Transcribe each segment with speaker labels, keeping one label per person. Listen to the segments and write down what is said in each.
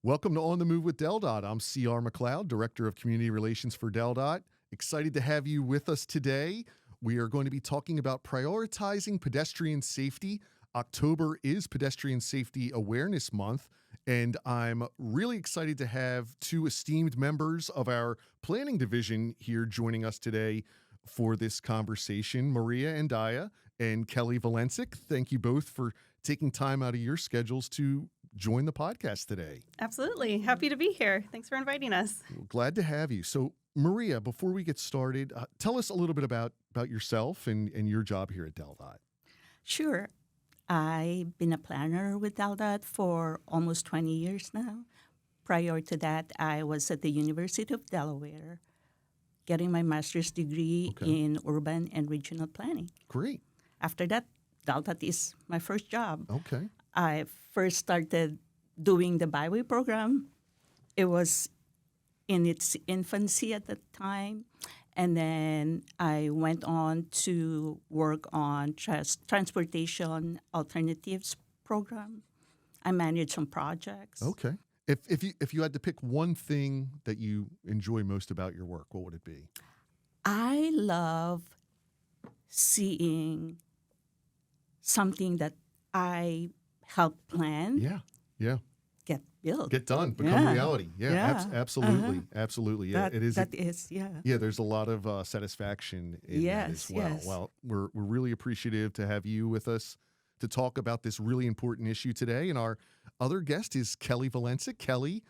Speaker 1: Welcome to On the Move with DelDOT. I'm C.R. McLeod, Director of Community Relations for DelDOT. Excited to have you with us today. We are going to be talking about prioritizing pedestrian safety. October is Pedestrian Safety Awareness Month, and I'm really excited to have two esteemed members of our planning division here joining us today for this conversation, Maria Andaya and Kelly Valencik. Thank you both for taking time out of your schedules to join the podcast today.
Speaker 2: Absolutely. Happy to be here. Thanks for inviting us.
Speaker 1: Well, glad to have you. So, Maria, before we get started, tell us a little bit about yourself and your job here at DelDOT.
Speaker 3: Sure. I've been a planner with DelDOT for almost 20 years now. Prior to that, I was at the University of Delaware getting my master's degree in urban and regional planning.
Speaker 1: Great.
Speaker 3: After that, DelDOT is my first job.
Speaker 1: Okay.
Speaker 3: I first started doing the byway program. It was in its infancy at the time. And then I went on to work on transportation alternatives program. I managed some projects.
Speaker 1: Okay. If you had to pick one thing that you enjoy most about your work, what would it be?
Speaker 3: I love seeing something that I helped plan get built.
Speaker 1: Get done, become reality. Absolutely. Absolutely. Yeah,
Speaker 3: it is.
Speaker 1: Yeah, there's a lot of satisfaction in that as well.
Speaker 3: Yes.
Speaker 1: Well, we're really appreciative to have you with us to talk about this really important issue today. And our other guest is Kelly Valencik. Kelly,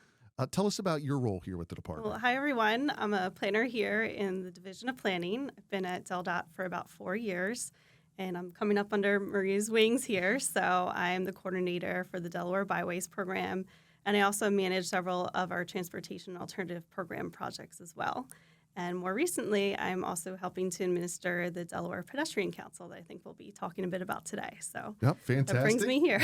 Speaker 1: tell us about your role here with the department.
Speaker 2: Well, hi, everyone. I'm a planner here in the Division of Planning. I've been at DelDOT for about 4 years, and I'm coming up under Maria's wings here. So I'm the coordinator for the Delaware Byways program, and I also manage several of our transportation alternative program projects as well. And more recently, I'm also helping to administer the Delaware Pedestrian Council that I think we'll be talking a bit about today. So
Speaker 1: fantastic.
Speaker 2: That brings me here.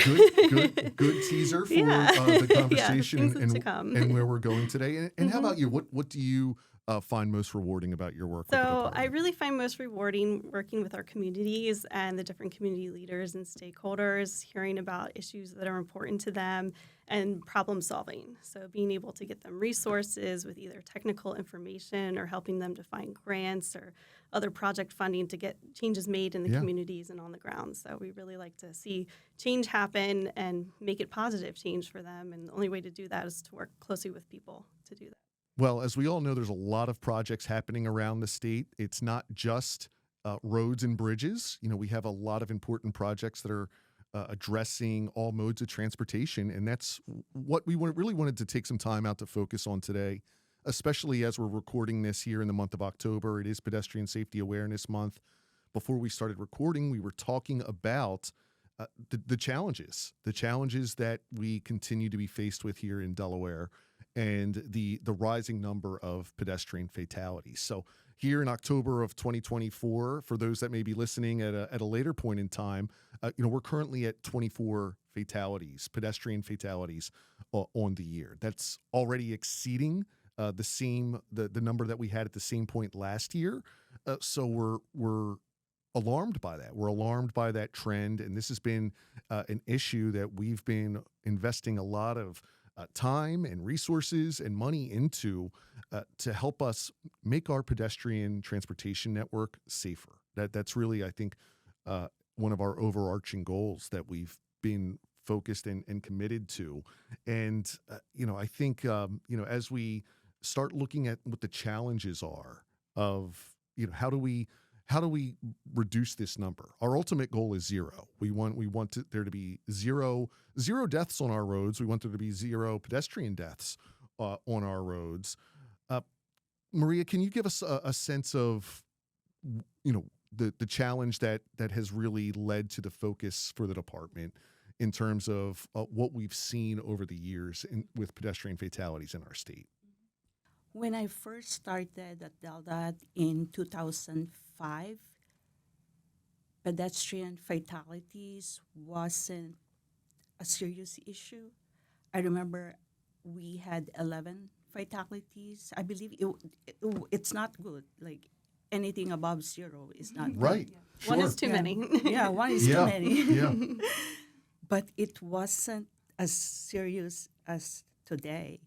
Speaker 1: Good teaser for the conversation and where we're going today. And how about you? What do you find most rewarding about your work?
Speaker 2: So I really find most rewarding working with our communities and the different community leaders and stakeholders, hearing about issues that are important to them and problem solving. So being able to get them resources with either technical information or helping them to find grants or other project funding to get changes made in the communities and on the ground. So we really like to see change happen and make it positive change for them. And the only way to do that is to work closely with people to do that.
Speaker 1: Well, as we all know, there's a lot of projects happening around the state. It's not just roads and bridges. You know, we have a lot of important projects that are addressing all modes of transportation, and that's what we really wanted to take some time out to focus on today, especially as we're recording this here in the month of October. It is Pedestrian Safety Awareness Month. Before we started recording, we were talking about the challenges that we continue to be faced with here in Delaware, and the rising number of pedestrian fatalities. So here in October of 2024, for those that may be listening at a later point in time, we're currently at 24 fatalities, pedestrian fatalities on the year. That's already exceeding the number that we had at the same point last year. So we're alarmed by that. We're alarmed by that trend, and this has been an issue that we've been investing a lot of time and resources and money into to help us make our pedestrian transportation network safer. That's really, I think, one of our overarching goals that we've been focused and committed to. And, I think, as we start looking at what the challenges are of, how do we reduce this number? Our ultimate goal is zero. We want there to be zero deaths on our roads. We want there to be zero pedestrian deaths on our roads. Maria, can you give us a sense of, the challenge that has really led to the focus for the department in terms of what we've seen over the years with pedestrian fatalities in our state?
Speaker 3: When I first started at DelDOT in 2005, pedestrian fatalities wasn't a serious issue. I remember we had 11 fatalities. I believe it's not good. Like anything above zero is not good.
Speaker 1: Right.
Speaker 2: Sure. One is too many.
Speaker 3: One is too many.
Speaker 1: Yeah.
Speaker 3: But it wasn't as serious as today.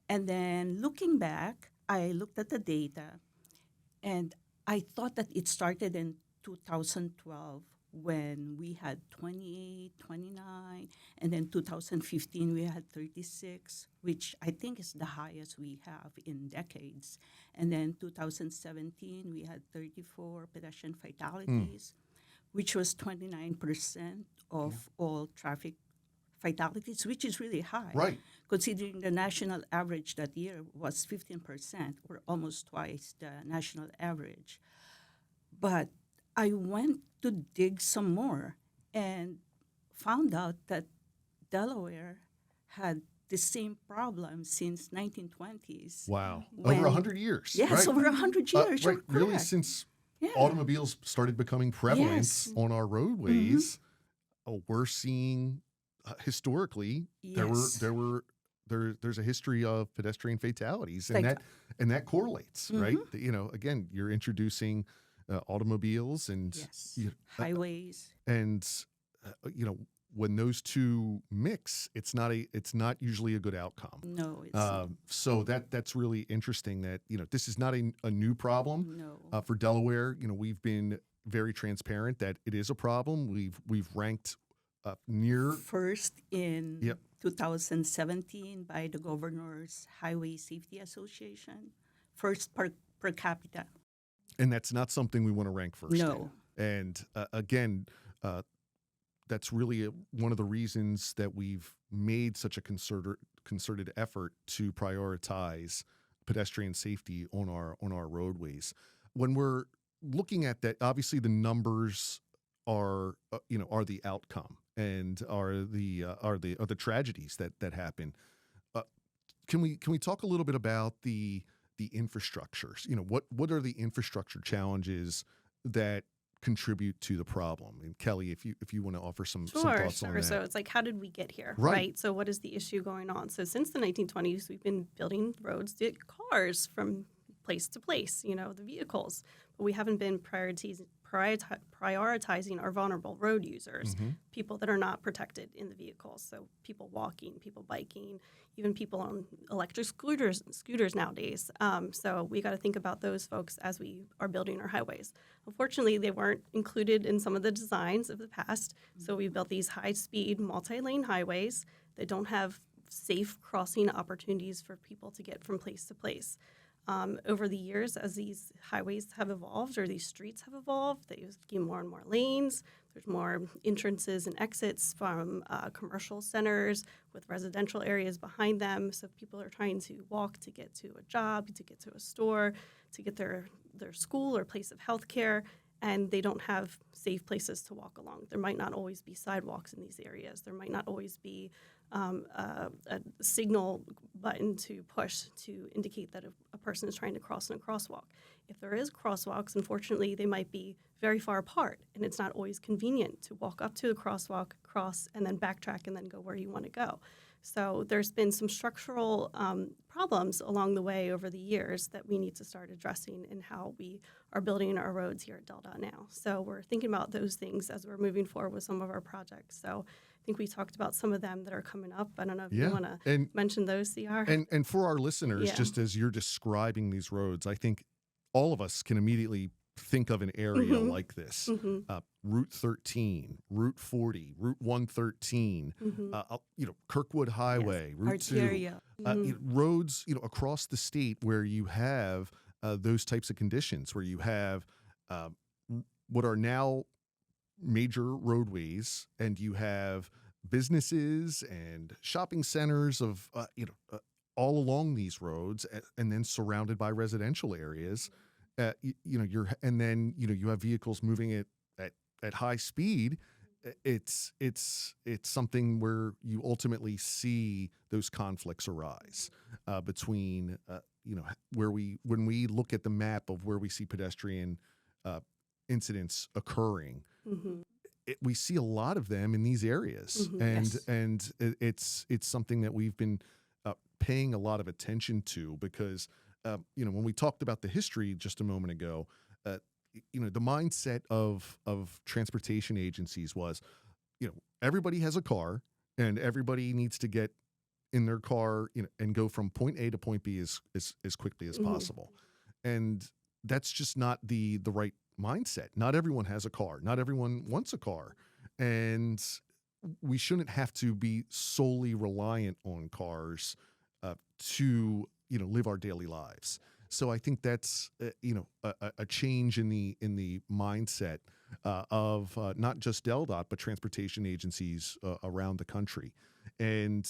Speaker 3: And then looking back, I looked at the data, and I thought that it started in 2012 when we had 28, 29, and then 2015 we had 36, which I think is the highest we have in decades. And then 2017 we had 34 pedestrian fatalities, which was 29% of all traffic fatalities, which is really high.
Speaker 1: Right.
Speaker 3: Considering the national average that year was 15%, or almost twice the national average. But I went to dig some more and found out that Delaware had the same problem since 1920s.
Speaker 1: Wow.
Speaker 3: When-
Speaker 1: Over 100 years.
Speaker 3: Yes,
Speaker 1: right.
Speaker 3: over 100 years.
Speaker 1: Right.
Speaker 3: You're
Speaker 1: Really,
Speaker 3: correct.
Speaker 1: since
Speaker 3: Yeah.
Speaker 1: automobiles started becoming prevalent
Speaker 3: Yes.
Speaker 1: on our roadways, we're seeing historically
Speaker 3: Yes.
Speaker 1: there's a history of pedestrian fatalities, and
Speaker 3: Fata-
Speaker 1: that correlates, right? You know, again, you're introducing automobiles and
Speaker 3: Yes.
Speaker 1: you-
Speaker 3: Highways.
Speaker 1: and you know, when those two mix, it's not usually a good outcome.
Speaker 3: No, it's
Speaker 1: So that's really interesting. That this is not a new problem
Speaker 3: no.
Speaker 1: for Delaware. We've been very transparent that it is a problem. We've ranked near.
Speaker 3: First in
Speaker 1: Yep.
Speaker 3: 2017 by the Governor's Highway Safety Association. First per capita.
Speaker 1: And that's not something we want to rank first.
Speaker 3: No.
Speaker 1: in. And again, that's really one of the reasons that we've made such a concerted effort to prioritize pedestrian safety on our roadways. When we're looking at that, obviously the numbers are the outcome and are the tragedies that happen. Can we talk a little bit about the infrastructures? What are the infrastructure challenges that contribute to the problem? And Kelly, if you want to offer some thoughts on that.
Speaker 2: So it's like, how did we get here,
Speaker 1: Right.
Speaker 2: right? So what is the issue going on? So since the 1920s, we've been building roads to get cars from place to place, the vehicles, but we haven't been prioritizing our vulnerable road users, people that are not protected in the vehicles. So people walking, people biking, even people on electric scooters nowadays. So we got to think about those folks as we are building our highways. Unfortunately, they weren't included in some of the designs of the past. So we built these high-speed, multi-lane highways that don't have safe crossing opportunities for people to get from place to place. Over the years, as these highways have evolved or these streets have evolved, they gain more and more lanes. There's more entrances and exits from commercial centers with residential areas behind them. So people are trying to walk to get to a job, to get to a store, to get their school or place of health care, and they don't have safe places to walk along. There might not always be sidewalks in these areas. There might not always be a signal button to push to indicate that a person is trying to cross in a crosswalk. If there is crosswalks, unfortunately, they might be very far apart, and it's not always convenient to walk up to the crosswalk, cross, and then backtrack and then go where you want to go. So there's been some structural problems along the way over the years that we need to start addressing in how we are building our roads here at DelDOT now. So we're thinking about those things as we're moving forward with some of our projects. So I think we talked about some of them that are coming up. I don't know if you want to mention those, CR.
Speaker 1: And for our listeners, just as you're describing these roads, I think all of us can immediately think of an area like this. Route 13, Route 40, Route 113, Kirkwood Highway, Route 2. Roads, across the state where you have those types of conditions, where you have what are now major roadways, and you have businesses and shopping centers of all along these roads, and then surrounded by residential areas. You have vehicles moving at high speed. It's something where you ultimately see those conflicts arise between when we look at the map of where we see pedestrian incidents occurring. We see a lot of them in these areas, and it's something that we've been paying a lot of attention to, because when we talked about the history just a moment ago, the mindset of transportation agencies was, everybody has a car and everybody needs to get in their car, and go from point A to point B as quickly as possible. And that's just not the right mindset. Not everyone has a car. Not everyone wants a car. And we shouldn't have to be solely reliant on cars to live our daily lives. So I think that's a change in the mindset of not just DelDOT but transportation agencies around the country, and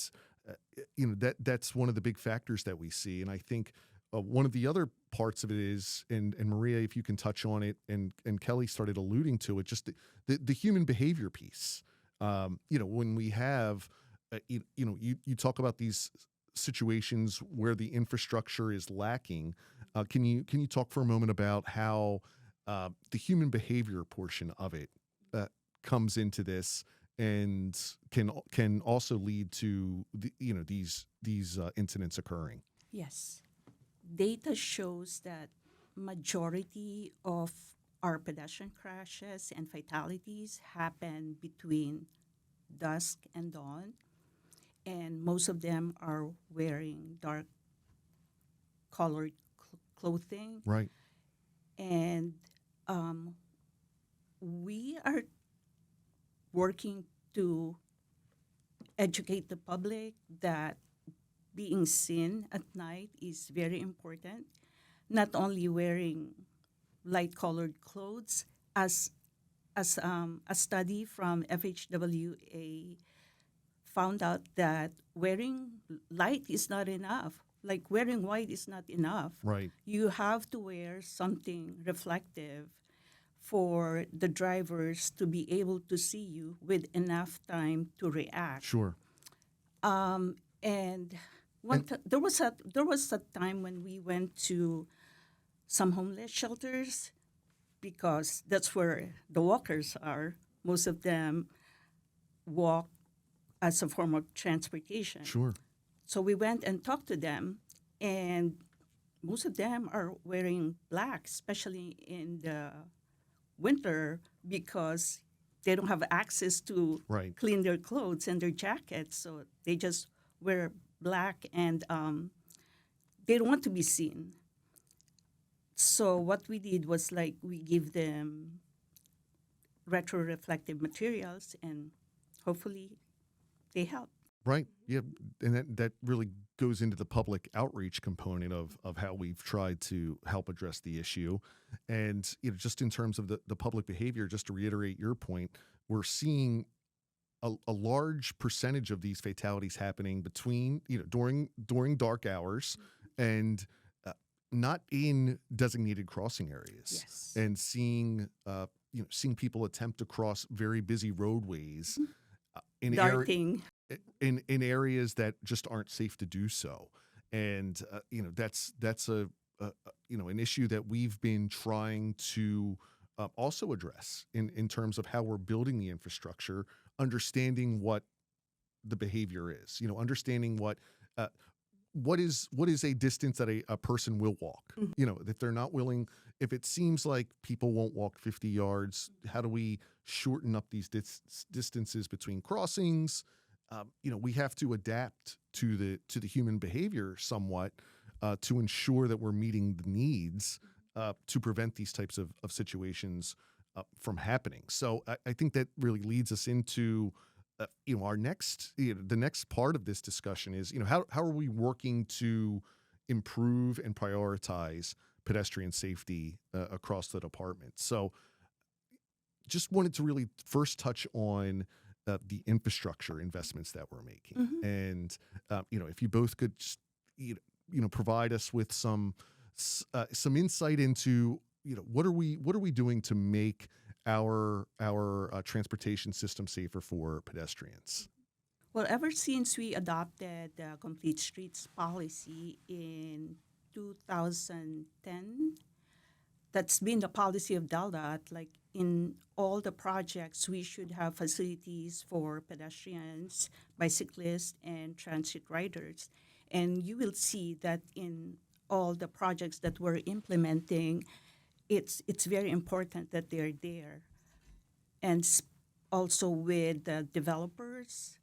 Speaker 1: that's one of the big factors that we see. And I think one of the other parts of it is, and Maria, if you can touch on it, and Kelly started alluding to it, just the human behavior piece. When we have, you talk about these situations where the infrastructure is lacking. Can you talk for a moment about how the human behavior portion of it comes into this and can also lead to these incidents occurring?
Speaker 3: Yes. Data shows that majority of our pedestrian crashes and fatalities happen between dusk and dawn, and most of them are wearing dark colored clothing.
Speaker 1: Right.
Speaker 3: And we are working to educate the public that being seen at night is very important. Not only wearing light-colored clothes, as a study from FHWA found out that wearing light is not enough. Like wearing white is not enough.
Speaker 1: Right.
Speaker 3: You have to wear something reflective for the drivers to be able to see you with enough time to react.
Speaker 1: Sure.
Speaker 3: And there was a time when we went to some homeless shelters because that's where the walkers are. Most of them walk as a form of transportation.
Speaker 1: Sure.
Speaker 3: So we went and talked to them, and most of them are wearing black, especially in the winter, because they don't have access to
Speaker 1: Right.
Speaker 3: clean their clothes and their jackets. So they just wear black, and they don't want to be seen. So what we did was we give them retro-reflective materials, and hopefully they help.
Speaker 1: Right. Yeah. And that really goes into the public outreach component of how we've tried to help address the issue. And, just in terms of the public behavior, just to reiterate your point, we're seeing a large percentage of these fatalities happening between, during dark hours and not in designated crossing areas.
Speaker 3: Yes.
Speaker 1: And seeing people attempt to cross very busy roadways in
Speaker 3: Darting.
Speaker 1: in areas that just aren't safe to do so. And that's an issue that we've been trying to also address in terms of how we're building the infrastructure, understanding what the behavior is, understanding what is a distance that a person will walk. If they're not willing, if it seems like people won't walk 50 yards, how do we shorten up these distances between crossings? We have to adapt to the human behavior somewhat to ensure that we're meeting the needs to prevent these types of situations from happening. So I think that really leads us into our next the next part of this discussion is how are we working to improve and prioritize pedestrian safety across the department. So just wanted to really first touch on the infrastructure investments that we're making.
Speaker 3: Mm-hmm.
Speaker 1: And, if you both could, just, provide us with some insight into, what are we doing to make our transportation system safer for pedestrians?
Speaker 3: Well, ever since we adopted the Complete Streets policy in 2010, that's been the policy of DelDOT. Like in all the projects, we should have facilities for pedestrians, bicyclists, and transit riders. And you will see that in all the projects that we're implementing, it's very important that they're there. And also with the developers,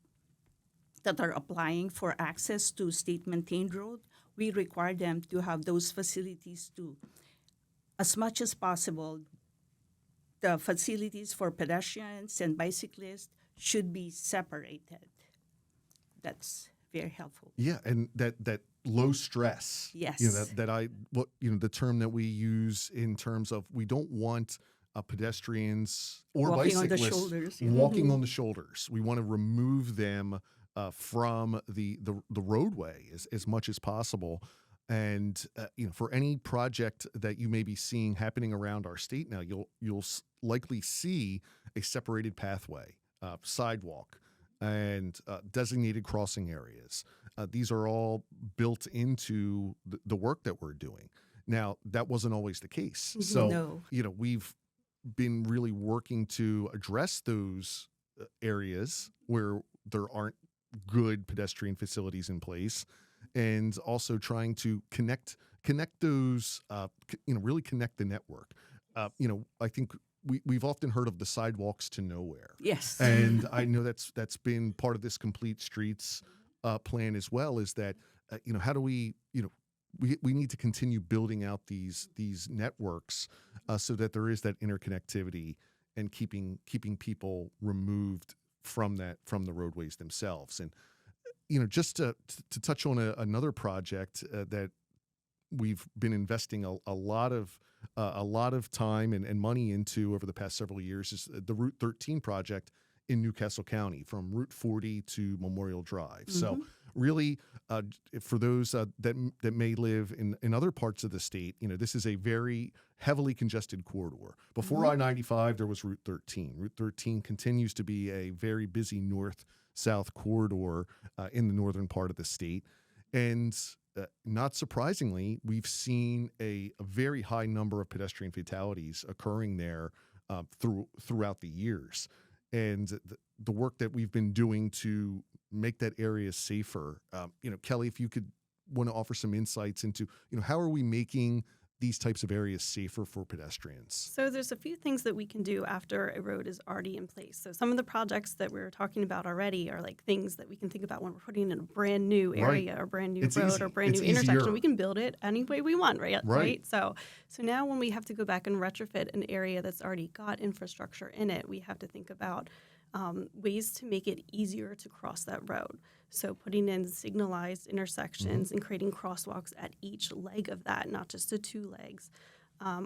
Speaker 3: that are applying for access to state-maintained road, we require them to have those facilities too. As much as possible, the facilities for pedestrians and bicyclists should be separated. That's very helpful.
Speaker 1: Yeah, and that low stress.
Speaker 3: Yes.
Speaker 1: The term that we use in terms of we don't want pedestrians or
Speaker 3: Walking on the
Speaker 1: bicyclists
Speaker 3: shoulders.
Speaker 1: walking on the shoulders. We want to remove them from the roadway as much as possible. And for any project that you may be seeing happening around our state now, you'll likely see a separated pathway, sidewalk, and designated crossing areas. These are all built into the work that we're doing. Now, that wasn't always the case. So,
Speaker 3: No.
Speaker 1: We've been really working to address those areas where there aren't good pedestrian facilities in place, and also trying to connect those, really connect the network. I think we've often heard of the sidewalks to nowhere.
Speaker 3: Yes.
Speaker 1: And I know that's been part of this Complete Streets plan as well, is that, how do we need to continue building out these networks so that there is that interconnectivity and keeping people removed from the roadways themselves. And, just to touch on another project that we've been investing a lot of time and money into over the past several years is the Route 13 project in Newcastle County from Route 40 to Memorial Drive. Mm-hmm. So really, for those that may live in other parts of the state, this is a very heavily congested corridor. Before I-95, there was Route 13. Route 13 continues to be a very busy north-south corridor in the northern part of the state. And not surprisingly, we've seen a very high number of pedestrian fatalities occurring there throughout the years. And the work that we've been doing to make that area safer, Kelly, if you could want to offer some insights into, how are we making these types of areas safer for pedestrians?
Speaker 2: So there's a few things that we can do after a road is already in place. So some of the projects that we're talking about already are like things that we can think about when we're putting in a brand new area or brand new road
Speaker 1: easy.
Speaker 2: or brand
Speaker 1: It's
Speaker 2: new intersection.
Speaker 1: easier.
Speaker 2: We can build it any way we want, right?
Speaker 1: Right.
Speaker 2: So now when we have to go back and retrofit an area that's already got infrastructure in it, we have to think about ways to make it easier to cross that road. So putting in signalized intersections and creating crosswalks at each leg of that, not just the two legs.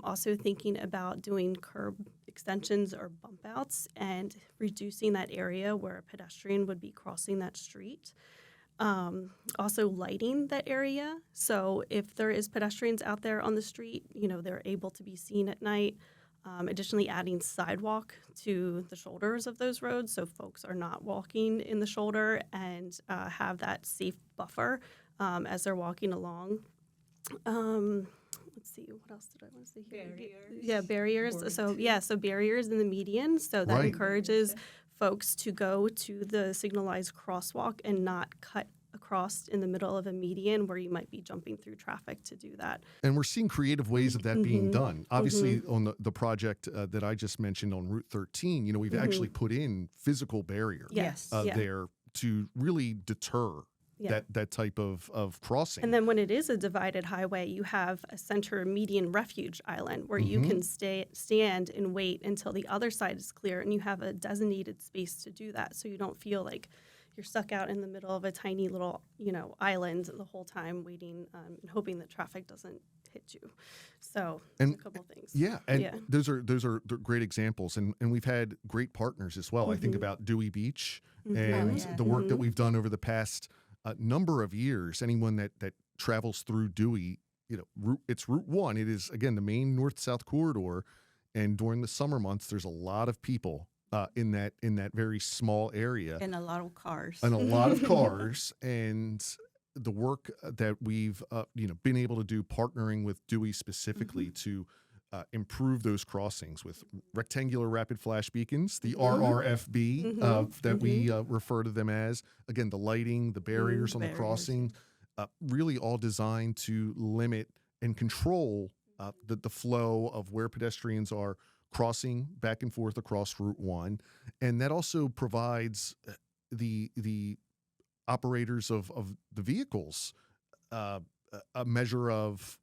Speaker 2: Also thinking about doing curb extensions or bump outs and reducing that area where a pedestrian would be crossing that street. Also lighting that area. So if there is pedestrians out there on the street, they're able to be seen at night. Additionally, adding sidewalk to the shoulders of those roads so folks are not walking in the shoulder and have that safe buffer as they're walking along. Let's see, what else did I want to say here?
Speaker 3: Barriers.
Speaker 2: Yeah, barriers. So barriers in the median. So that
Speaker 1: Right.
Speaker 2: encourages folks to go to the signalized crosswalk and not cut across in the middle of a median where you might be jumping through traffic to do that.
Speaker 1: And we're seeing creative ways of that being done. Obviously, on the project that I just mentioned on Route 13, we've actually put in physical barrier
Speaker 2: Yes.
Speaker 1: there to really deter that type of crossing.
Speaker 2: And then when it is a divided highway, you have a center median refuge island where you can stand and wait until the other side is clear, and you have a designated space to do that, so you don't feel like you're stuck out in the middle of a tiny little, island the whole time waiting and hoping that traffic doesn't hit you. So a couple of things.
Speaker 1: Yeah, and those are great examples, and we've had great partners as well. I think about Dewey Beach and the work that we've done over the past number of years. Anyone that travels through Dewey, it's Route 1. It is, again, the main north-south corridor, and during the summer months, there's a lot of people in that very small area.
Speaker 3: And a lot of cars.
Speaker 1: And a lot of cars. And the work that we've been able to do, partnering with Dewey specifically to improve those crossings with rectangular rapid flash beacons, the RRFB that we refer to them as. Again, the lighting, the barriers on the crossing, really all designed to limit and control the flow of where pedestrians are crossing back and forth across Route 1. And that also provides the operators of the vehicles a measure of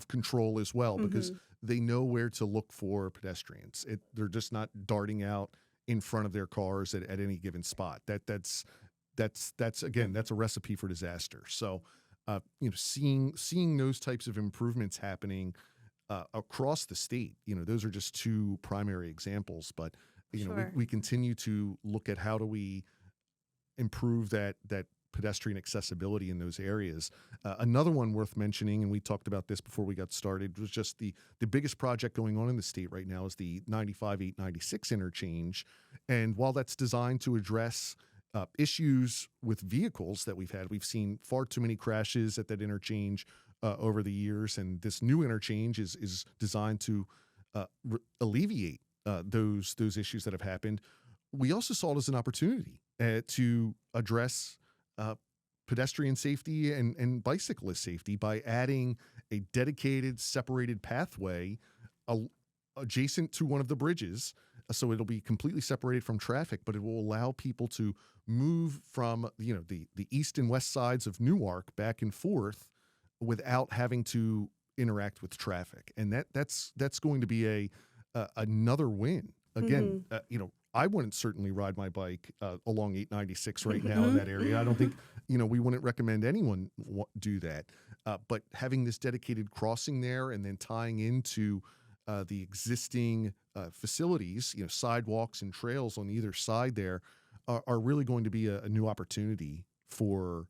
Speaker 1: control as well, because they know where to look for pedestrians. They're just not darting out in front of their cars at any given spot. That's again, that's a recipe for disaster. So, seeing those types of improvements happening across the state, those are just two primary examples. But
Speaker 2: Sure.
Speaker 1: we continue to look at how do we improve that pedestrian accessibility in those areas. Another one worth mentioning, and we talked about this before we got started, was just the biggest project going on in the state right now is the 95-896 interchange. And while that's designed to address issues with vehicles that we've seen far too many crashes at that interchange over the years, and this new interchange is designed to alleviate those issues that have happened. We also saw it as an opportunity to address pedestrian safety and bicyclist safety by adding a dedicated separated pathway adjacent to one of the bridges. So it'll be completely separated from traffic, but it will allow people to move from the east and west sides of Newark back and forth without having to interact with traffic. And that's going to be another win. Again, I wouldn't certainly ride my bike along 896 right now in that area. I don't think, we wouldn't recommend anyone do that. But having this dedicated crossing there and then tying into the existing facilities, sidewalks and trails on either side there are really going to be a new opportunity for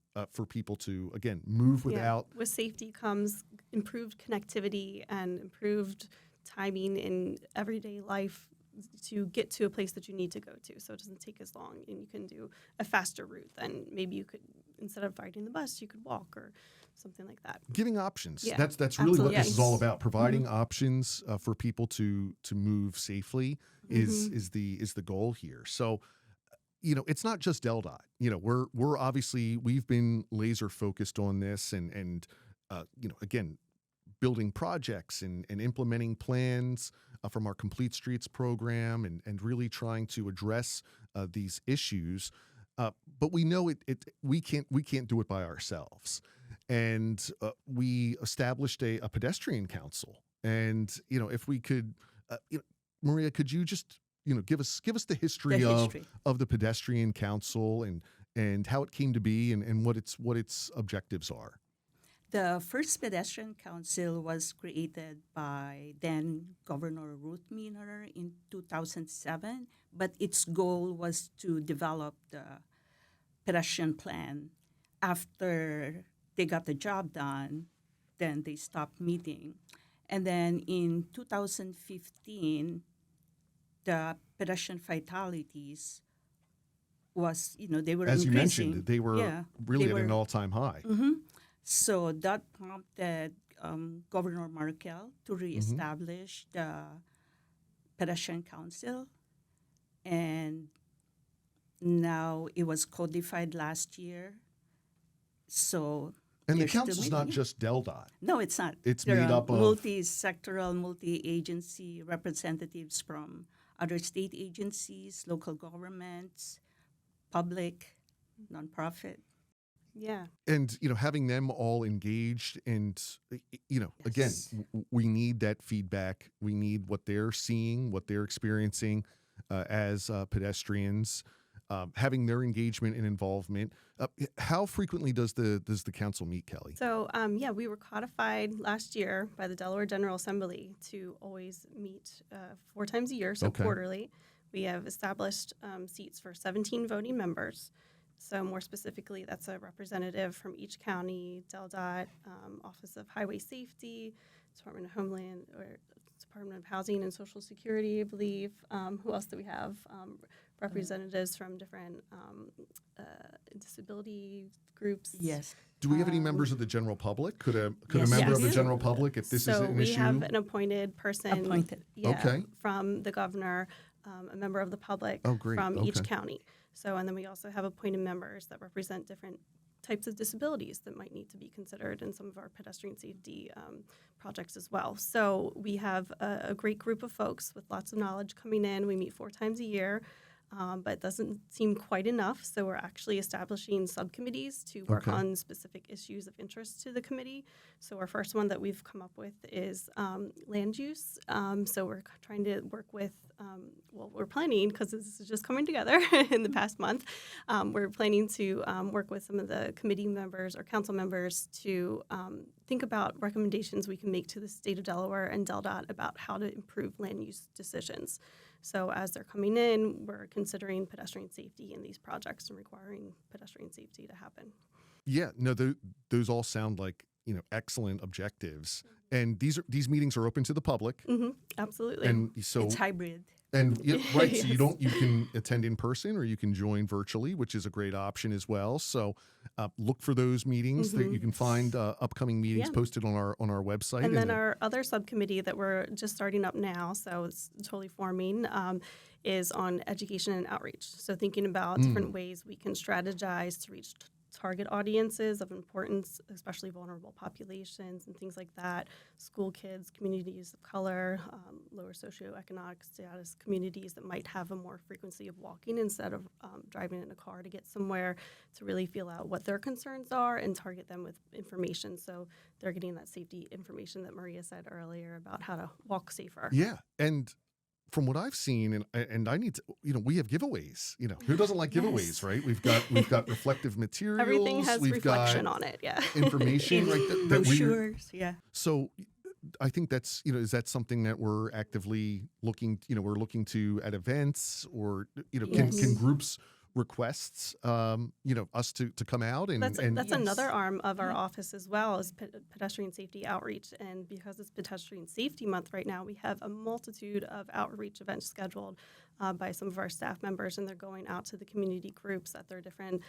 Speaker 1: people to, again, move without.
Speaker 2: Yeah. With safety comes improved connectivity and improved timing in everyday life to get to a place that you need to go to, so it doesn't take as long, and you can do a faster route than maybe you could, instead of riding the bus, you could walk or something like that.
Speaker 1: Giving options.
Speaker 2: Yeah,
Speaker 1: That's really what
Speaker 2: absolutely.
Speaker 1: this is all about. Providing options for people to move safely is the goal here. So, it's not just DelDOT. We're obviously, we've been laser focused on this and again, building projects and implementing plans from our Complete Streets program and really trying to address these issues. But we know we can't do it by ourselves. And we established a pedestrian council. And, if we could, Maria, could you just, give us the history of the pedestrian council and how it came to be and what its objectives are?
Speaker 3: The first pedestrian council was created by then Governor Ruth Miner in 2007, but its goal was to develop the pedestrian plan. After they got the job done, then they stopped meeting. And then in 2015, the pedestrian fatalities was, they were
Speaker 1: as
Speaker 3: increasing.
Speaker 1: you mentioned, they were really at an all-time high.
Speaker 3: So that prompted Governor Markell to reestablish the Pedestrian Council, and now it was codified last year. So
Speaker 1: and the council's not just DelDOT.
Speaker 3: No, it's not.
Speaker 1: It's
Speaker 3: there
Speaker 1: made
Speaker 3: are
Speaker 1: up of
Speaker 3: multi-sectoral, multi-agency representatives from other state agencies, local governments, public, nonprofit.
Speaker 2: Yeah.
Speaker 1: And, having them all engaged and, again, we need that feedback. We need what they're seeing, what they're experiencing as pedestrians, having their engagement and involvement. How frequently does the council meet, Kelly?
Speaker 2: So, we were codified last year by the Delaware General Assembly to always meet 4 times a year, so quarterly. We have established seats for 17 voting members. So more specifically, that's a representative from each county, DelDOT, Office of Highway Safety, Department of Homeland, or Department of Housing and Social Security, I believe. Who else do we have? Representatives from different disability groups.
Speaker 3: Yes.
Speaker 1: Do we have any members of the general public? Could a member of the general public, if this is an issue?
Speaker 2: So we have an appointed person.
Speaker 3: Appointed.
Speaker 2: From the governor, a member of the public from each county. So, and then we also have appointed members that represent different types of disabilities that might need to be considered in some of our pedestrian safety projects as well. So we have a great group of folks with lots of knowledge coming in. We meet 4 times a year. but it doesn't seem quite enough. So we're actually establishing subcommittees to work
Speaker 1: Okay.
Speaker 2: on specific issues of interest to the committee. So our first one that we've come up with is land use. So we're trying to work with, we're planning, because this is just coming together in the past month, we're planning to work with some of the committee members or council members to think about recommendations we can make to the state of Delaware and DelDOT about how to improve land use decisions. So as they're coming in, we're considering pedestrian safety in these projects and requiring pedestrian safety to happen.
Speaker 1: Yeah, no, those all sound like, excellent objectives. And these meetings are open to the public.
Speaker 2: Absolutely.
Speaker 1: And so
Speaker 3: It's hybrid.
Speaker 1: And right, so
Speaker 2: Yes.
Speaker 1: you can attend in person or you can join virtually, which is a great option as well. So look for those meetings that you can find upcoming meetings
Speaker 2: Yeah.
Speaker 1: posted on our website.
Speaker 2: And then our other subcommittee that we're just starting up now, so it's totally forming, is on education and outreach. So thinking about different ways we can strategize to reach target audiences of importance, especially vulnerable populations and things like that, school kids, communities of color, lower socioeconomic status communities that might have a more frequency of walking instead of driving in a car to get somewhere, to really feel out what their concerns are and target them with information so they're getting that safety information that Maria said earlier about how to walk safer.
Speaker 1: Yeah, and from what I've seen, and I need to, we have giveaways. Who doesn't like giveaways, right? We've got reflective materials.
Speaker 2: Everything has
Speaker 1: we've
Speaker 2: reflection
Speaker 1: got
Speaker 2: on it, yeah.
Speaker 1: information, right? That we're,
Speaker 3: Brochures, yeah.
Speaker 1: so I think that's, is that something that we're actively looking, we're looking to at events, or, can
Speaker 3: Yes.
Speaker 1: groups requests, us to come out and
Speaker 2: That's
Speaker 3: Yes.
Speaker 2: another arm of our office as well, is pedestrian safety outreach. And because it's Pedestrian Safety Month right now, we have a multitude of outreach events scheduled by some of our staff members, and they're going out to the community groups at their different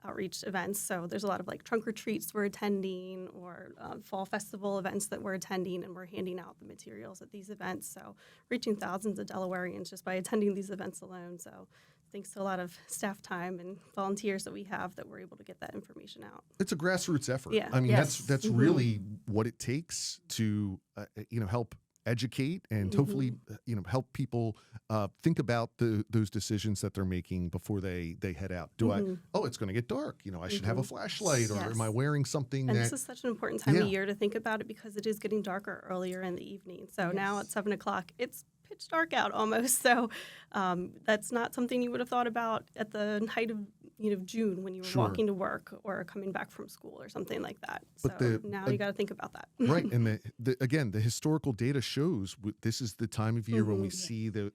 Speaker 2: outreach events. So there's a lot of like trunk or treats we're attending, or fall festival events that we're attending, and we're handing out the materials at these events. So reaching thousands of Delawareans just by attending these events alone. So thanks to a lot of staff time and volunteers that we have, that we're able to get that information out.
Speaker 1: it's a grassroots effort.
Speaker 2: Yeah.
Speaker 1: I mean,
Speaker 3: Yes.
Speaker 1: that's really what it takes to, help educate and hopefully, help people think about those decisions that they're making before they head out. It's going to get dark. I should have a flashlight, or
Speaker 2: Yes.
Speaker 1: am I wearing something
Speaker 2: And
Speaker 1: that,
Speaker 2: this is such an important time
Speaker 1: Yeah.
Speaker 2: of year to think about it, because it is getting darker earlier in the evening. So now at 7 o'clock, it's pitch dark out almost. So that's not something you would have thought about at the height of June, when you were
Speaker 1: Sure.
Speaker 2: walking to work or coming back from school or something like that.
Speaker 1: But
Speaker 2: So now you got to think about that.
Speaker 1: right? And again, the historical data shows this is the time of year when we
Speaker 2: Mhm.
Speaker 1: see those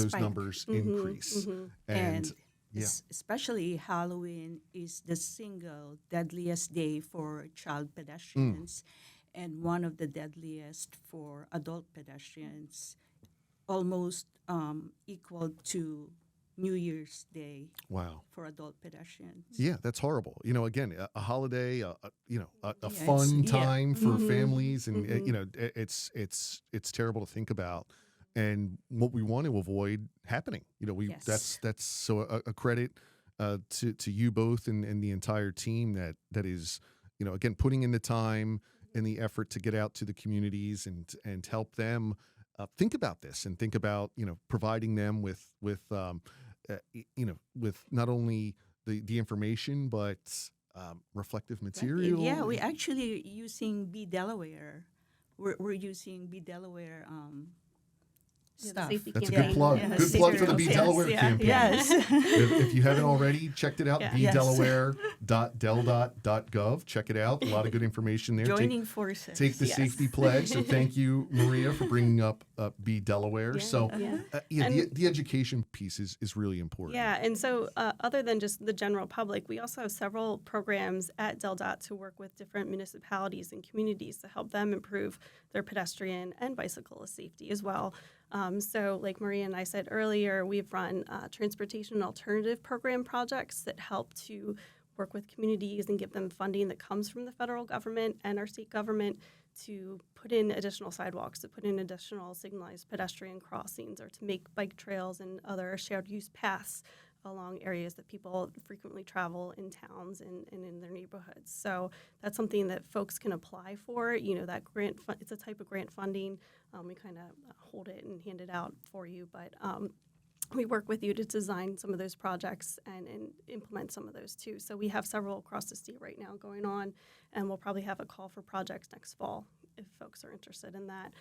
Speaker 3: spike.
Speaker 1: numbers increase. And yeah.
Speaker 3: Especially Halloween is the single deadliest day for child pedestrians, and one of the deadliest for adult pedestrians, almost equal to New Year's Day
Speaker 1: Wow.
Speaker 3: for adult pedestrians.
Speaker 1: Yeah, that's horrible. Again, a holiday, a
Speaker 3: Yeah,
Speaker 1: fun
Speaker 3: it's-
Speaker 1: time for
Speaker 2: Mhm.
Speaker 1: families, and
Speaker 2: Mhm.
Speaker 1: it's terrible to think about, and what we want to avoid happening.
Speaker 3: Yes.
Speaker 1: That's so a credit to you both and the entire team that is, again, putting in the time and the effort to get out to the communities and help them think about this, and think about providing them with with not only the information, but reflective material.
Speaker 3: Yeah, we're actually using Be Delaware. We're using Be Delaware
Speaker 2: Yeah, the
Speaker 3: stuff.
Speaker 2: safety
Speaker 1: That's a
Speaker 2: campaign.
Speaker 1: good plug.
Speaker 3: Yeah,
Speaker 1: Good plug for the Be
Speaker 3: yes,
Speaker 1: Delaware
Speaker 2: yeah,
Speaker 1: campaign.
Speaker 3: Yes.
Speaker 1: If you haven't already, checked it out.
Speaker 2: Yeah.
Speaker 3: Yes.
Speaker 1: BeDelaware.deldot.gov. Check it out. A lot of good information there.
Speaker 3: Joining forces.
Speaker 1: Take the
Speaker 3: yes.
Speaker 1: safety pledge. So thank you, Maria, for bringing up Be Delaware.
Speaker 2: Yeah,
Speaker 1: So
Speaker 2: yeah.
Speaker 1: the education piece is really important.
Speaker 2: Yeah, and so other than just the general public, we also have several programs at DelDOT to work with different municipalities and communities to help them improve their pedestrian and bicyclist safety as well. So like Maria and I said earlier, we've run transportation alternative program projects that help to work with communities and give them funding that comes from the federal government and our state government to put in additional sidewalks, to put in additional signalized pedestrian crossings, or to make bike trails and other shared use paths along areas that people frequently travel in towns and in their neighborhoods. So that's something that folks can apply for. That grant, it's a type of grant funding. We kind of hold it and hand it out for you, but we work with you to design some of those projects and implement some of those too. So we have several across the state right now going on, and we'll probably have a call for projects next fall if folks are interested in that.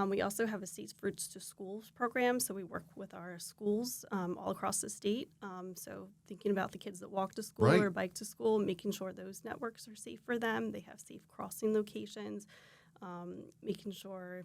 Speaker 2: We also have a Safe Routes to Schools program, so we work with our schools all across the state. So thinking about the kids that walk to school
Speaker 1: Right.
Speaker 2: or bike to school, making sure those networks are safe for them. They have safe crossing locations, making sure,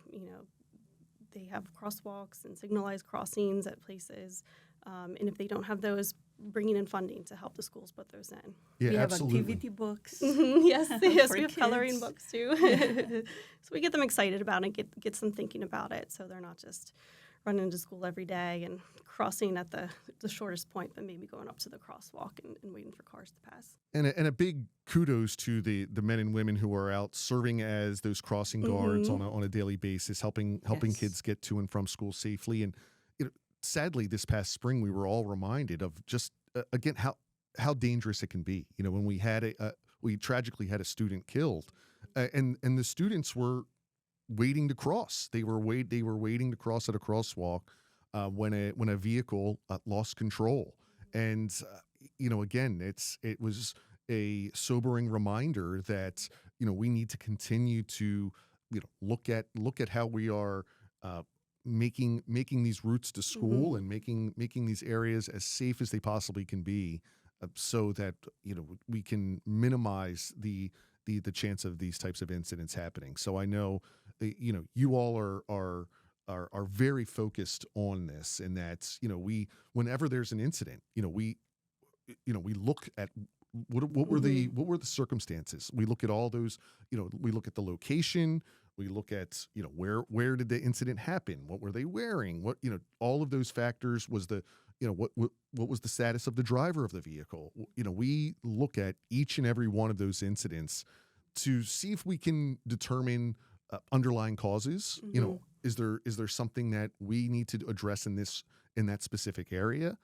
Speaker 2: they have crosswalks and signalized crossings at places. And if they don't have those, bringing in funding to help the schools put those in.
Speaker 1: Yeah,
Speaker 3: We have
Speaker 1: absolutely.
Speaker 3: activity books.
Speaker 2: Yes, yes,
Speaker 3: For
Speaker 2: we have coloring
Speaker 3: kids.
Speaker 2: books too. So we get them excited about it, get them thinking about it, so they're not just running to school every day and crossing at the shortest point, but maybe going up to the crosswalk and waiting for cars to pass.
Speaker 1: And a big kudos to the men and women who are out serving as those crossing guards on a daily basis, helping
Speaker 3: Yes.
Speaker 1: kids get to and from school safely. And sadly, this past spring, we were all reminded of just again how dangerous it can be. When we tragically had a student killed, and the students were waiting to cross. They were waiting to cross at a crosswalk when a vehicle lost control. And again, it was a sobering reminder that we need to continue to look at how we are making these routes to school and making these areas as safe as they possibly can be, so that we can minimize the chance of these types of incidents happening. So I know you all are very focused on this, and that whenever there's an incident, we look at what were the circumstances. We look at all those, we look at the location, we look at where did the incident happen, what were they wearing, what all of those factors. Was the what was the status of the driver of the vehicle. We look at each and every one of those incidents to see if we can determine underlying causes. Is there something that we need to address in that specific area?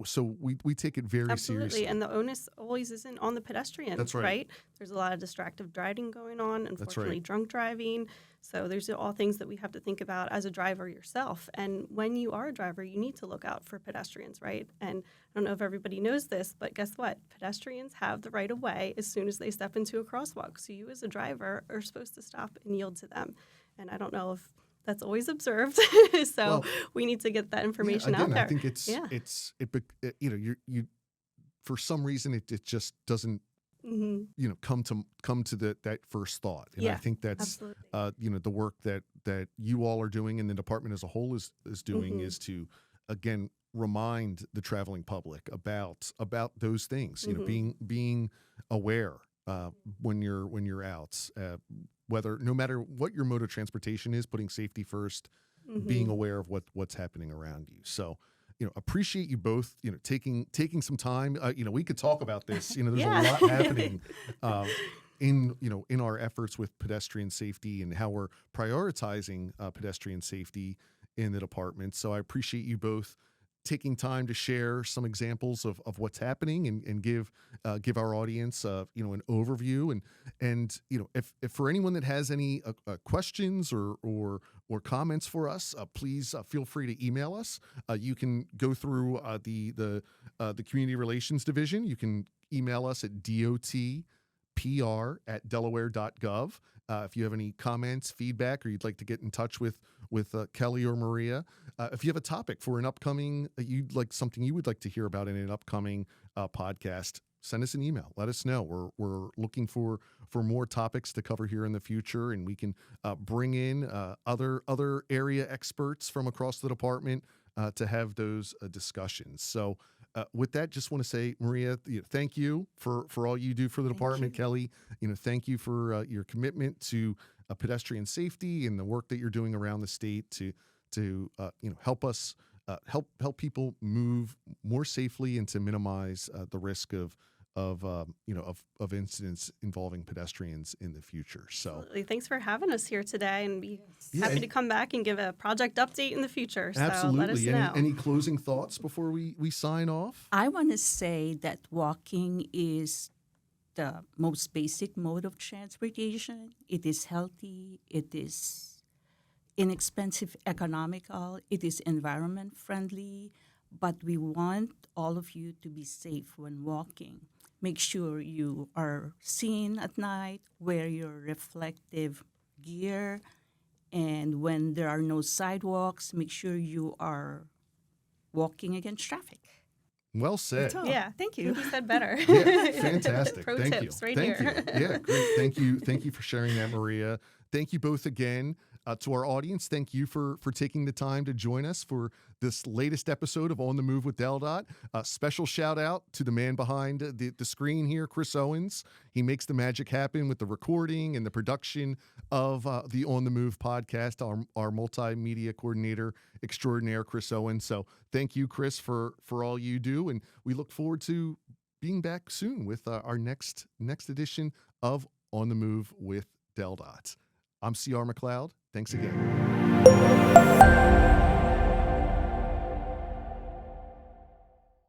Speaker 1: So we take it very
Speaker 2: Absolutely,
Speaker 1: seriously.
Speaker 2: and the onus always isn't on the pedestrian.
Speaker 1: That's right.
Speaker 2: There's a lot of distracted driving going on, unfortunately,
Speaker 1: right.
Speaker 2: drunk driving. So there's all things that we have to think about as a driver yourself. And when you are a driver, you need to look out for pedestrians, right? And I don't know if everybody knows this, but guess what? Pedestrians have the right of way as soon as they step into a crosswalk. So you as a driver are supposed to stop and yield to them. And I don't know if that's always observed. So we need to get that information out there.
Speaker 1: I think you for some reason it just doesn't come to that first thought. And I think that's
Speaker 2: absolutely.
Speaker 1: the work that you all are doing and the department as a whole is doing is to again remind the traveling public about those things. Being aware when you're out, whether no matter what your mode of transportation is, putting safety first, being aware of what's happening around you. So appreciate you both taking some time. We could talk about this. There's a lot happening in our efforts with pedestrian safety and how we're prioritizing pedestrian safety in the department. So I appreciate you both taking time to share some examples of what's happening and give our audience an overview and if for anyone that has any questions or comments for us, please feel free to email us. You can go through the community relations division. You can email us at dotpr@delaware.gov. If you have any comments, feedback, or you'd like to get in touch with Kelly or Maria, if you have a topic for an upcoming, something you would like to hear about in an upcoming podcast, send us an email. Let us know. We're looking for more topics to cover here in the future, and we can bring in other area experts from across the department to have those discussions. So with that, just want to say, Maria, thank you for all you do for the department. Kelly, thank you for your commitment to pedestrian safety and the work that you're doing around the state to help us help people move more safely and to minimize the risk of incidents involving pedestrians in the future. So
Speaker 2: Absolutely. Thanks for having us here today, and be happy to come back and give a project update in the future. So
Speaker 1: absolutely.
Speaker 2: let us know.
Speaker 1: Any closing thoughts before we sign off?
Speaker 3: I want to say that walking is the most basic mode of transportation. It is healthy. It is inexpensive, economical. It is environment friendly, but we want all of you to be safe when walking. Make sure you are seen at night, wear your reflective gear, and when there are no sidewalks, make sure you are walking against traffic.
Speaker 1: Well said.
Speaker 3: That's all.
Speaker 2: Yeah,
Speaker 3: Thank you.
Speaker 2: You said better.
Speaker 1: Yeah, fantastic.
Speaker 2: Pro
Speaker 1: Thank
Speaker 2: tips
Speaker 1: you.
Speaker 2: right
Speaker 1: Thank
Speaker 2: here.
Speaker 1: you. Yeah, great. Thank you. Thank you for sharing that, Maria. Thank you both again. To our audience, thank you for taking the time to join us for this latest episode of On the Move with DelDOT. Special shout out to the man behind the screen here, Chris Owens. He makes the magic happen with the recording and the production of the On the Move podcast, our multimedia coordinator extraordinaire, Chris Owens. So thank you, Chris, for all you do. And we look forward to being back soon with our next edition of On the Move with DelDOT. I'm C.R. McLeod. Thanks again.